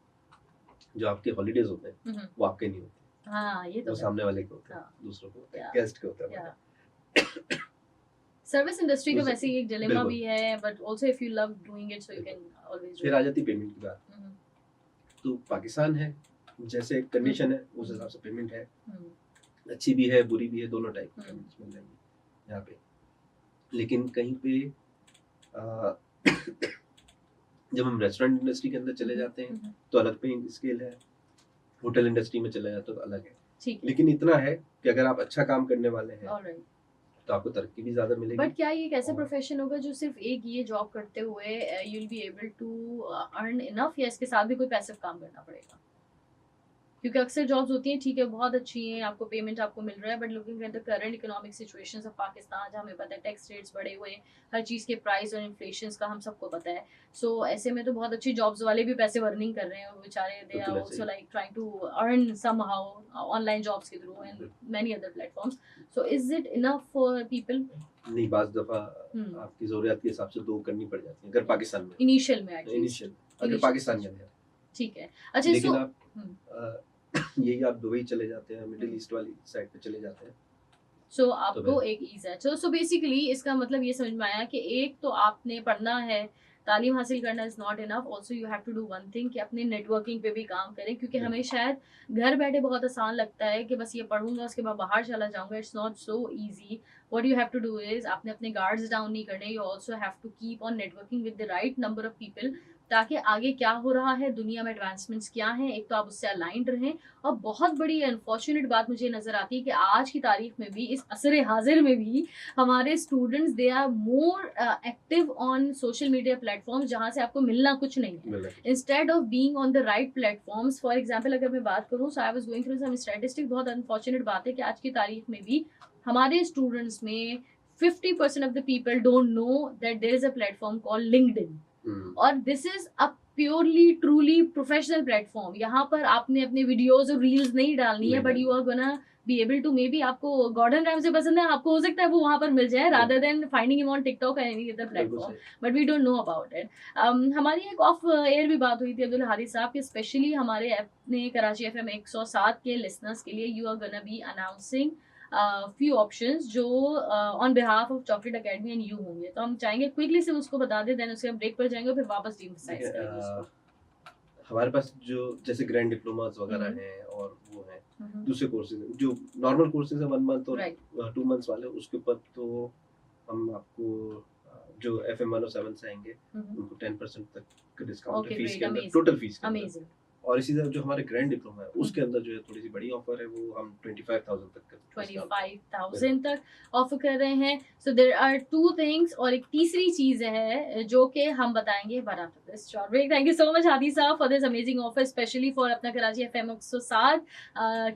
जो आपके हॉलीडेज होते हैं वो आपके नहीं होते, हाँ, ये तो वो है। सामने वाले के होते हैं, हाँ, दूसरों के होते हैं, Yeah. गेस्ट के होते हैं। Yeah. सर्विस इंडस्ट्री का उस- वैसे ही एक डिलेमा बिल्कुल। भी है, but also if you love doing it, so you can always फिर आ जाती पेमेंट की बात। तो पाकिस्तान है, जैसे कंडीशन है उस हिसाब से पेमेंट है, अच्छी भी है बुरी भी है, दोनों टाइप की पेमेंट्स मिल जाएंगी यहाँ पे। लेकिन कहीं पे आ, जब हम रेस्टोरेंट इंडस्ट्री के अंदर चले जाते हैं तो अलग पेइंग स्केल है, होटल इंडस्ट्री में चले जाते हो तो अलग है। ठीक है, लेकिन इतना है कि अगर आप अच्छा काम करने वाले हैं ऑलराइट। तो आपको तरक्की भी ज्यादा मिलेगी। बट क्या ये एक ऐसा और- प्रोफेशन होगा जो सिर्फ एक ये जॉब करते हुए you will be able to earn enough, या इसके साथ भी कोई पैसिव काम करना पड़ेगा? क्योंकि अक्सर जॉब्स होती हैं, ठीक है बहुत अच्छी हैं, आपको पेमेंट आपको मिल रहा है, but looking at the current economic situations of Pakistan, जहाँ हमें पता है टैक्स रेट्स बढ़े हुए हैं, हर चीज़ के प्राइस और इन्फ्लेशन का हम सबको पता है। सो ऐसे में तो बहुत अच्छी जॉब्स वाले भी पैसे अर्निंग कर रहे हैं, और बेचारे दे आर बिल्कुल आल्सो ऐसे like trying to earn somehow online jobs के through and many other platforms. So is it enough for people? नहीं, बाज दफा आपकी जरूरत के हिसाब से दो करनी पड़ जाती है अगर पाकिस्तान में, इनिशियल में एटलीस्ट। इनिशियल अगर Initial पाकिस्तान के अंदर। ठीक है, अच्छा। लेकिन सो आप यही आप दुबई चले जाते हैं, मिडिल ईस्ट वाली साइड पे चले जाते हैं, सो आपको तो एक ईज है। सो बेसिकली इसका मतलब ये समझ में आया कि एक तो आपने पढ़ना है तालीम हासिल करना is not enough, also you have to do one thing कि अपने नेटवर्किंग पे भी काम करें, क्योंकि हमें शायद घर बैठे बहुत आसान लगता है कि बस ये पढ़ूंगा उसके बाद बाहर चला जाऊंगा. It's not so easy. what you have to do is आपने अपने guards down नहीं करने. you also have to keep on networking with the right number of people, ताकि आगे क्या हो रहा है दुनिया में, एडवांसमेंट्स क्या हैं, एक तो आप उससे अलाइंड रहें. और बहुत बड़ी अनफॉर्चुनेट बात मुझे नज़र आती है कि आज की तारीख में भी, इस असर हाजिर में भी, हमारे students they are more active on social media platforms जहाँ से आपको मिलना कुछ नहीं है, instead of being on the right platforms. For example अगर मैं बात करूँ, so I was going through some statistics. बहुत अनफॉर्चुनेट बात है कि आज की तारीख में भी हमारे स्टूडेंट्स में 50% of the people don't know that there is a platform called LinkedIn. और this is a purely truly professional platform. यहाँ पर आपने अपने वीडियोज और रील्स नहीं डालनी है, but you are gonna be able to, maybe आपको गॉर्डन रैमसे पसंद है, आपको हो सकता है वो वहाँ पर मिल जाए, rather than finding him on TikTok and any other platform, but we don't know about it. हमारी एक ऑफ एयर भी बात हुई थी अब्दुल हादी साहब के, स्पेशली हमारे अपने कराची FM 107 के लिसनर्स के लिए you are gonna be announcing few options जो on behalf of Chocolate Academy and you होंगे. तो हम चाहेंगे क्विकली से उसको बता दें, देन उसके हम ब्रेक पर जाएंगे और फिर वापस रीएम्फसाइज करेंगे उसको. हमारे पास जो जैसे ग्रैंड डिप्लोमास वगैरह हैं और वो हैं दूसरे कोर्सेज, जो नॉर्मल कोर्सेज है 1 मंथ और 2 मंथ्स वाले, उसके ऊपर तो हम आपको जो FM 107 से आएंगे उनको 10% तक का डिस्काउंट है फीस के अंदर, टोटल फीस के अंदर. और इसी तरह जो हमारे ग्रैंड डिप्लोमा है उसके अंदर जो है थोड़ी सी बड़ी ऑफर है, वो हम 25,000 तक कर 25,000 तक ऑफर कर रहे हैं. सो देयर आर 2 थिंग्स, और एक तीसरी चीज है जो कि हम बताएंगे but after this short break. Thank you so much Hadi साहब for this amazing offer, specially for अपना कराची FM 107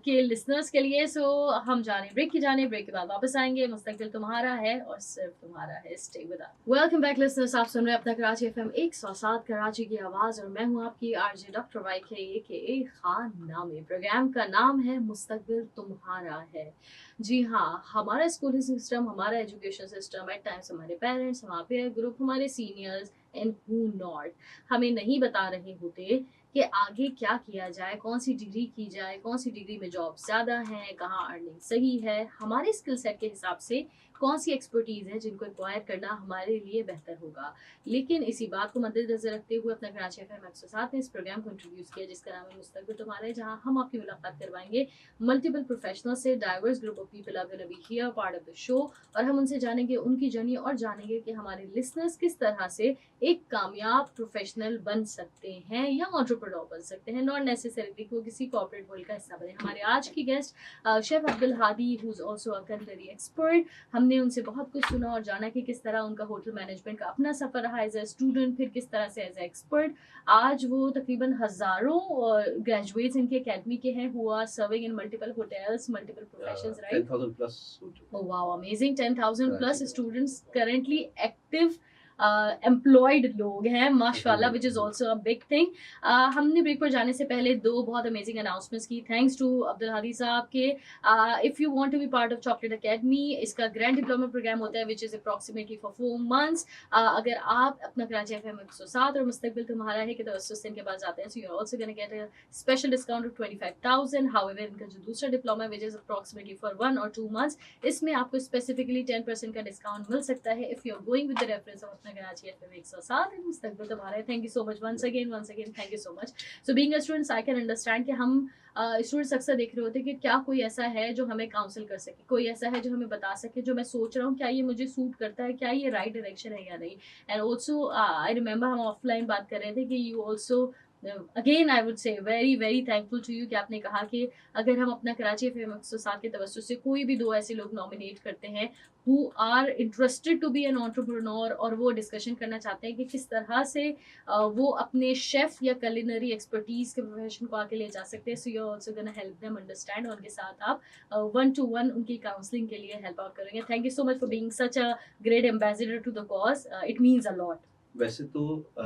के लिसनर्स के लिए. सो हम जाने ब्रेक की जाने, ब्रेक के बाद वापस आएंगे. मुस्तकबिल तुम्हारा है और सिर्फ तुम्हारा है. Stay with us. Welcome back listeners, आप सुन रहे हैं अपना कराची FM 107 कराची की आवाज, और मैं हूं आपकी आरजे डॉक्टर वाईके के खान नामे. प्रोग्राम का नाम है मुस्तकबिल तुम्हारा है. जी हाँ, हमारा स्कूलिंग सिस्टम, हमारा एजुकेशन सिस्टम, एट टाइम्स हमारे पेरेंट्स, हमारे पेयर ग्रुप, हमारे सीनियर्स एंड हू नॉट हमें नहीं बता रहे होते कि आगे क्या किया जाए, कौन सी डिग्री की जाए, कौन सी डिग्री में जॉब ज़्यादा है, कहाँ अर्निंग सही है, हमारे स्किल सेट के हिसाब से कौन सी एक्सपर्टीज़ है जिनको एक्वायर करना हमारे लिए बेहतर होगा. लेकिन इसी बात को मद्देनजर रखते हुए अपना कराची FM 107 ने इस प्रोग्राम को इंट्रोड्यूस किया जिसका नाम है मुस्तकबिल तुम्हारा है, जहाँ हम आपकी मुलाकात करवाएंगे मल्टीपल प्रोफेशनल से. Diverse group of people are gonna be here part of the show, और हम उनसे जानेंगे उनकी जर्नी, और जानेंगे कि हमारे लिसनर्स किस तरह से एक कामयाब प्रोफेशनल बन सकते हैं या एंटरप्रेन्योर बन सकते हैं, नॉट नेसेसरीली कि वो किसी कॉर्पोरेट वर्ल्ड का हिस्सा बने. हमारे आज की guest chef Abdul Hadi, who is also a culinary expert. हमने उनसे बहुत कुछ सुना और जाना कि किस तरह उनका होटल मैनेजमेंट का अपना सफर रहा एज ए स्टूडेंट, फिर किस तरह से एज ए एक्सपर्ट. आज वो तकरीबन हजारों ग्रेजुएट्स इनकी एकेडमी के हैं, who are serving in multiple hotels, multiple professions, right? 10,000 plus. Oh wow, amazing. 10,000 plus students currently active employed लोग हैं माशाल्लाह, which is also a big thing. हमने ब्रेक पर जाने से पहले 2 बहुत अमेजिंग अनाउंसमेंट्स की, थैंक्स टू अब्दुल हादी साहब के. If you want to be part of Chocolate Academy, इसका ग्रैंड डिप्लोमा प्रोग्राम होता है which is approximately for 4 months. अगर आप अपना कराची FM 107 और मुस्तकबिल तुम्हारा है कि तवस्सुस इनके पास जाते हैं, so you are also gonna get a special discount of 25,000. However इनका जो दूसरा diploma which is approximately for 1 or 2 months, इसमें आपको स्पेसिफिकली 10% का डिस्काउंट मिल सकता है if you are going with the reference of Karachi FM 107 and मुस्तकबिल तुम्हारा. Thank you so much once again thank you so much. So being a student I can understand कि हम स्टूडेंट्स अक्सर देख रहे होते हैं कि क्या कोई ऐसा है जो हमें काउंसिल कर सके, कोई ऐसा है जो हमें बता सके जो मैं सोच रहा हूँ क्या ये मुझे सूट करता है, क्या ये राइट डायरेक्शन है या नहीं. एंड ऑल्सो आई रिमेंबर हम ऑफलाइन बात कर रहे थे कि you also again I would say very thankful to you कि आपने कहा कि अगर हम अपना कराची FM 107 के तवज्जुह से कोई भी 2 ऐसे लोग नॉमिनेट करते हैं who are interested to be an entrepreneur, और वो डिस्कशन करना चाहते हैं कि किस तरह से वो अपने शेफ या कुलिनरी एक्सपर्टीज के प्रोफेशन को आगे ले जा सकते हैं, so you are also gonna help them understand, और उनके साथ आप 1-to-1 उनकी काउंसलिंग के लिए हेल्प आउट करेंगे. Thank you so much for being such a great ambassador to the cause, it means a lot. वैसे तो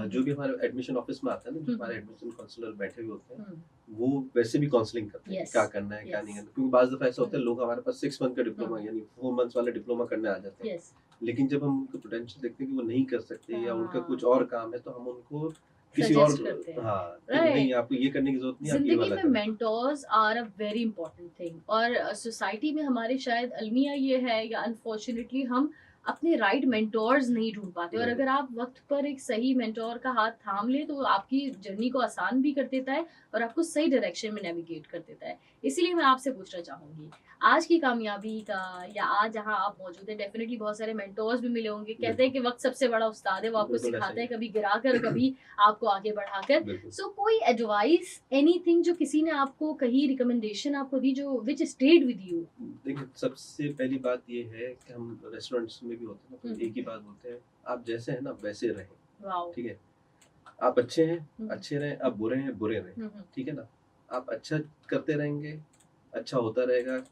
जो भी हमारे एडमिशन ऑफिस में आता है ना, जो हमारे एडमिशन काउंसलर बैठे हुए होते हैं, वो वैसे भी काउंसलिंग करते हैं क्या करना है क्या नहीं करना. क्योंकि बाज़ दफा ऐसा होता है लोग हमारे पास 6 मंथ का डिप्लोमा यानी 4 months वाला डिप्लोमा करने आ जाते हैं, लेकिन जब हम उनका पोटेंशियल देखते हैं कि वो नहीं कर सकते या उनका कुछ और काम है, तो हम उनको किसी और नहीं, आपको ये करने की जरूरत नहीं, आप ये वाला जिंदगी में mentors are a very important thing, और सोसाइटी में हमारे शायद अलमिया ये है या अनफॉर्चुनेटली हम अपने राइट मेंटोर्स नहीं ढूंढ पाते, और Right. अगर आप वक्त पर एक सही मेंटोर का हाथ थाम ले तो वो आपकी जर्नी को आसान भी कर देता है और आपको सही डायरेक्शन में नेविगेट कर देता है। इसीलिए मैं आपसे पूछना चाहूंगी, आज की कामयाबी का या आज जहाँ आप मौजूद हैं, डेफिनेटली बहुत सारे मेंटोर्स भी मिले होंगे। कहते हैं कि वक्त सबसे बड़ा उस्ताद है, वो आपको बिल्कुल ऐसा सिखाता ही है, कभी गिराकर कभी आपको आगे बढ़ाकर। बिल्कुल। सो कोई एडवाइस, एनीथिंग जो किसी ने आपको कही, रिकमेंडेशन आपको दी जो विच स्टेड विद यू? देखिए, सबसे पहली बात ये है कि हम रेस्टोरेंट्स में भी होते हैं ना, तो एक ही बात बोलते हैं, आप जैसे हैं ना वैसे रहें। वाओ। ठीक है, आप अच्छे हैं अच्छे रहें, आप बुरे हैं बुरे रहें। ठीक है ना, आप अच्छा करते रहेंगे, अच्छा होता रहेगा,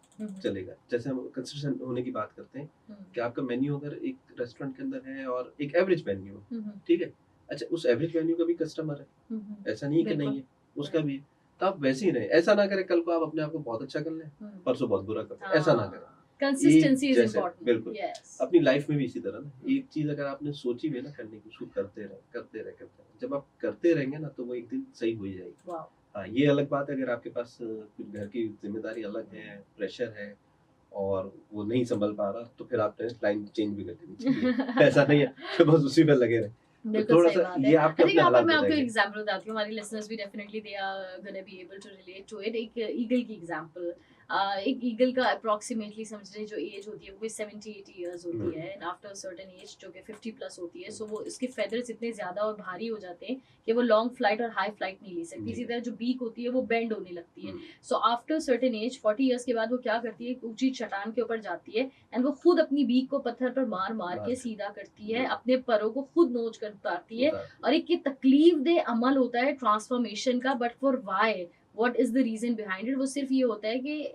चलेगा। जैसे हम कंसिस्टेंट होने की बात करते हैं कि आपका मेन्यू अगर एक रेस्टोरेंट के अंदर है और एक एवरेज मेन्यू है, ठीक है, अच्छा उस एवरेज मेन्यू का भी कस्टमर है, ऐसा नहीं है कि नहीं है, उसका भी है, तो आप वैसे ही रहें। ऐसा ना करें कल को आप अपने आप को बहुत अच्छा कर लें, परसों बहुत बुरा कर लें, ऐसा ना करें। कंसिस्टेंसी इज जैसे इंपॉर्टेंट। बिल्कुल यस। अपनी लाइफ में भी इसी तरह ना, एक चीज अगर आपने सोची भी है ना करने की, उसको करते रहे करते रहे करते रहे। जब आप करते रहेंगे ना तो वो एक दिन सही हो ही जाएगी। वाओ। हाँ, ये अलग बात है अगर आपके पास कुछ घर की जिम्मेदारी अलग है, प्रेशर है और वो नहीं संभल पा रहा, तो फिर आपने लाइन चेंज भी कर देनी चाहिए। ऐसा नहीं है कि बस उसी पे लगे रहे। तो बिल्कुल थोड़ा सही सा बात है। ये आपके आई थिंक अपने यहाँ पर हालात मैं आपको एक बताएंगे। एग्जांपल बताती हूँ, हमारी लिसनर्स भी definitely they are gonna be able to relate to it. एक ईगल की एग्जांपल, एक ईगल का अप्रोक्सीमेटली समझ रहे जो एज होती है वो कोई 70-80 इयर्स होती है, एंड आफ्टर सर्टेन एज जो कि 50 प्लस होती है, सो वो इसके फेदर्स इतने ज्यादा और भारी हो जाते हैं कि वो लॉन्ग फ्लाइट और हाई फ्लाइट नहीं ले सकती। इसी तरह जो बीक होती है वो बेंड होने लगती है। So after certain age 40 years के बाद वो क्या करती है, एक ऊंची चट्टान के ऊपर जाती है एंड वो खुद अपनी बीक को पत्थर पर मार मार के सीधा करती है, अपने परों को खुद नोच कर उतारती है। और एक ये तकलीफ दे अमल होता है ट्रांसफॉर्मेशन का, but for why, what is the reason behind it, वो सिर्फ ये होता है कि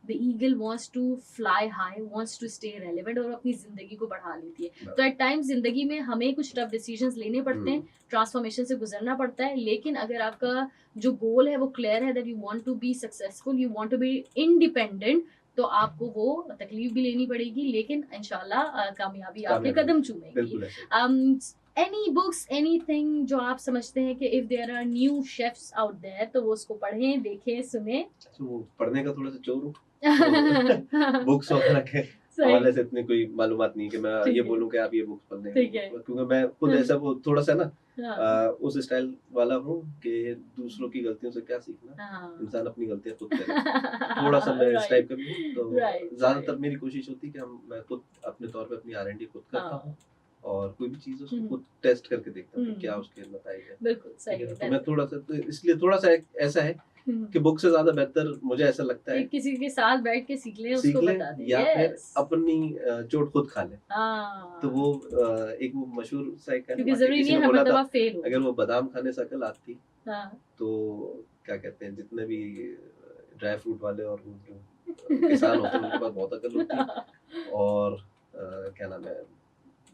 the eagle wants to fly high, wants to stay relevant, और अपनी जिंदगी को बढ़ा लेती है। तो एट टाइम्स जिंदगी में हमें कुछ टफ डिसीजंस लेने पड़ते हैं, ट्रांसफॉर्मेशन से गुजरना पड़ता है, लेकिन अगर आपका जो गोल है वो क्लियर है, that you want to be successful, you want to be independent, तो आपको वो तकलीफ भी लेनी पड़ेगी, लेकिन इंशाल्लाह कामयाबी आपके कदम चूमेगी। एनी बुक्स, एनीथिंग जो आप समझते हैं कि if there are new chefs out there तो वो उसको पढ़ें, देखें, सुने? तो वो पढ़ने का थोड़ा सा चोर हूँ, तो बुक्स वगैरह के हवाले से इतनी कोई मालूमात नहीं कि मैं ये बोलूं कि आप ये बुक्स पढ़ लें, क्योंकि मैं खुद ऐसा वो थोड़ा सा ना उस स्टाइल वाला हूँ कि दूसरों की गलतियों से क्या सीखना, इंसान अपनी गलतियां खुद करे। थोड़ा सा मैं इस टाइप का भी हूँ, तो ज्यादातर मेरी कोशिश होती है कि मैं खुद अपने तौर पे अपनी R&D खुद करता हूँ और कोई भी चीज उसको खुद टेस्ट करके देखता हूँ क्या उसके नतीजे हैं। बिल्कुल सही है। तो मैं थोड़ा सा, तो इसलिए थोड़ा सा ऐसा है कि बुक से ज्यादा बेहतर मुझे ऐसा लगता है किसी के साथ बैठ के सीख ले, उसको बता दे, या फिर अपनी चोट खुद खा ले। तो वो एक वो मशहूर सा एक है, क्योंकि जरूरी नहीं है हर दफा फेल हो। अगर वो बादाम खाने से अकल आती तो क्या कहते हैं, जितने भी ड्राई फ्रूट वाले और किसान होते हैं उनके पास बहुत अकल होती, और क्या नाम है,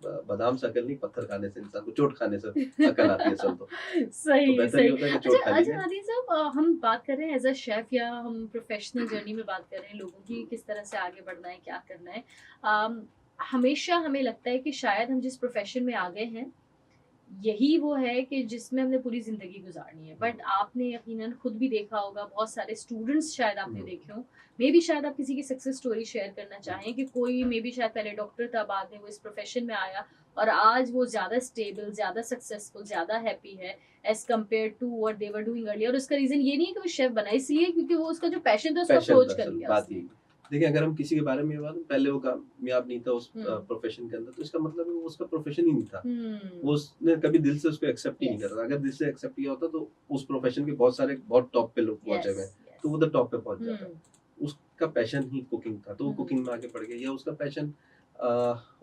बादाम से अकल नहीं, पत्थर खाने से इंसान को, चोट खाने से अकल आती है असल तो। सही तो सही। होता है कि चोट खा ली अच्छा आदि साहब, हम बात कर रहे हैं एज अ शेफ, या हम प्रोफेशनल जर्नी में बात कर रहे हैं लोगों की किस तरह से आगे बढ़ना है, क्या करना है। हमेशा हमें लगता है कि शायद हम जिस प्रोफेशन में आ गए हैं यही वो है कि जिसमें हमने पूरी जिंदगी गुजारनी है, बट आपने यकीनन खुद भी देखा होगा, बहुत सारे स्टूडेंट्स शायद आपने देखे हो, मे बी शायद आप किसी की सक्सेस स्टोरी शेयर करना चाहें कि कोई मे बी शायद पहले डॉक्टर था, बाद में वो इस प्रोफेशन में आया और आज वो ज्यादा स्टेबल, ज्यादा सक्सेसफुल, ज्यादा हैप्पी है as compare to what they were doing earlier. और उसका रीजन ये नहीं है कि वो शेफ बना इसलिए क्योंकि वो उसका जो पैशन था उसको अप्रोच कर लिया। देखिए, अगर हम किसी के बारे में बात, पहले वो कामयाब नहीं था उस प्रोफेशन के अंदर, तो इसका मतलब है वो उसका प्रोफेशन ही नहीं था, वो उसने कभी दिल से उसको एक्सेप्ट ही नहीं करा। अगर दिल से एक्सेप्ट किया होता तो उस प्रोफेशन के बहुत टॉप पे लोग पहुंचे हुए, तो वो तो टॉप पे पहुंच जाता। उसका पैशन ही कुकिंग था, तो वो कुकिंग में आगे बढ़ गया, या उसका पैशन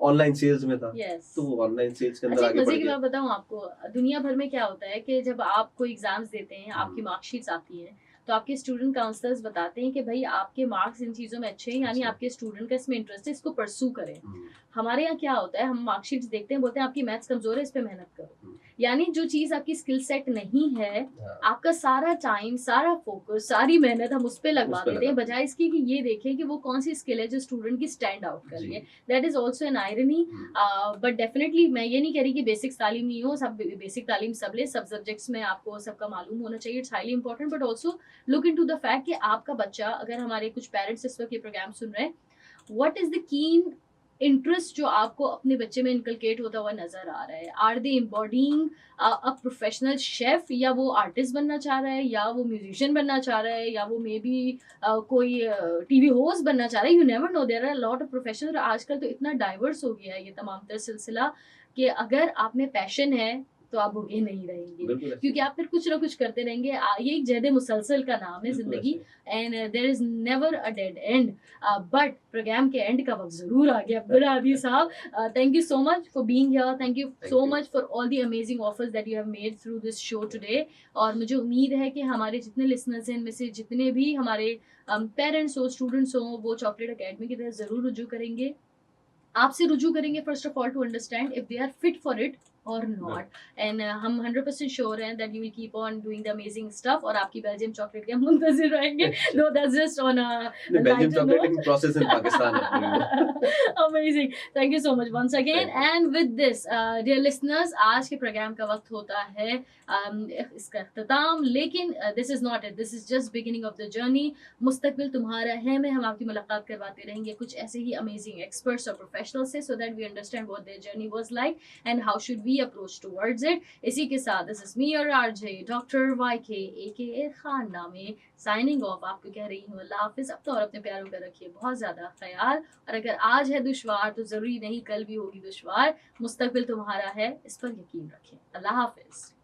ऑनलाइन सेल्स में था, तो वो ऑनलाइन सेल्स के अंदर आगे बढ़ गया। मजे की बात बताऊं आपको, दुनिया भर में क्या होता है कि जब आप कोई एग्जाम्स देते हैं, आपकी मार्कशीट्स आती हैं, तो आपके स्टूडेंट काउंसलर्स बताते हैं कि भाई आपके मार्क्स इन चीज़ों में अच्छे हैं, यानी आपके स्टूडेंट का इसमें इंटरेस्ट है, इसको परसू करें। हमारे यहाँ क्या होता है, हम मार्कशीट्स देखते हैं, बोलते हैं आपकी मैथ्स कमजोर है, इस पे मेहनत करो। यानी जो चीज आपकी स्किल सेट नहीं है, आपका सारा टाइम, सारा फोकस, सारी मेहनत हम उस पर लगवा देते हैं, बजाय इसकी कि ये देखें कि वो कौन सी स्किल है जो स्टूडेंट की स्टैंड आउट कर रही है। That is also an irony, but definitely मैं ये नहीं कह रही कि बेसिक्स तालीम नहीं हो, सब बेसिक तालीम सब ले, सब सब्जेक्ट्स में आपको सबका मालूम होना चाहिए, it's highly important, but also look into the fact कि आपका बच्चा, अगर हमारे कुछ पेरेंट्स इस वक्त ये प्रोग्राम सुन रहे हैं, what is the keen interest जो आपको अपने बच्चे में इनकलकेट होता हुआ नजर आ रहा है? Are they embodying a professional chef, या वो आर्टिस्ट बनना चाह रहा है, या वो म्यूजिशियन बनना चाह रहा है, या वो मे बी कोई टीवी होस्ट बनना चाह रहा है? You never know, there are lot of professional. और आजकल तो इतना डाइवर्स हो गया है ये तमाम तर सिलसिला कि अगर आप में पैशन है तो आप भूखे नहीं रहेंगे, बिल्कुल ऐसे क्योंकि आप फिर कुछ ना कुछ करते रहेंगे। ये एक जहद मुसलसल का नाम है बिल्कुल जिंदगी, ऐसे and there is never a dead end. But program के एंड का वक्त जरूर आ गया अब्दुल हादी साहब। Thank you so much for being here. Thank you Thank so you. much for all the amazing offers that you have made through this show today. और मुझे उम्मीद है कि हमारे जितने लिसनर्स हैं, इनमें से जितने भी हमारे पेरेंट्स हो, स्टूडेंट्स हो, वो चॉकलेट अकेडमी की तरफ ज़रूर रुजू करेंगे, आपसे रुजू करेंगे first of all to understand if they are fit for it और नॉट। एंड हम 100% श्योर हैं that you will keep on doing the amazing stuff, और आपकी बेल्जियम चॉकलेट के हम मुंतजिर रहेंगे। No that's just on a Belgium lighter chocolate note. In process in Pakistan है पूरी वो। Amazing, thank you so much once again. Thank you. And with this dear listeners, आज के प्रोग्राम का वक्त होता है इसका अख्ताम, लेकिन this is not it, this is just beginning of the journey. मुस्तकबिल तुम्हारा है में हम आपकी मुलाकात करवाते रहेंगे कुछ ऐसे ही अमेजिंग एक्सपर्ट्स और प्रोफेशनल से, so that we understand what their journey was like and how should we approach towards it. इसी के साथ दिस इज मी और RJ doctor YK AK Khan नामे साइनिंग ऑफ। आपको कह रही हूँ अल्लाह हाफिज। अब तो और अपने प्यारों का रखिए बहुत ज्यादा ख्याल, और अगर आज है दुश्वार तो जरूरी नहीं कल भी होगी दुश्वार। मुस्तकबिल तुम्हारा है, इस पर यकीन रखें। अल्लाह हाफिज।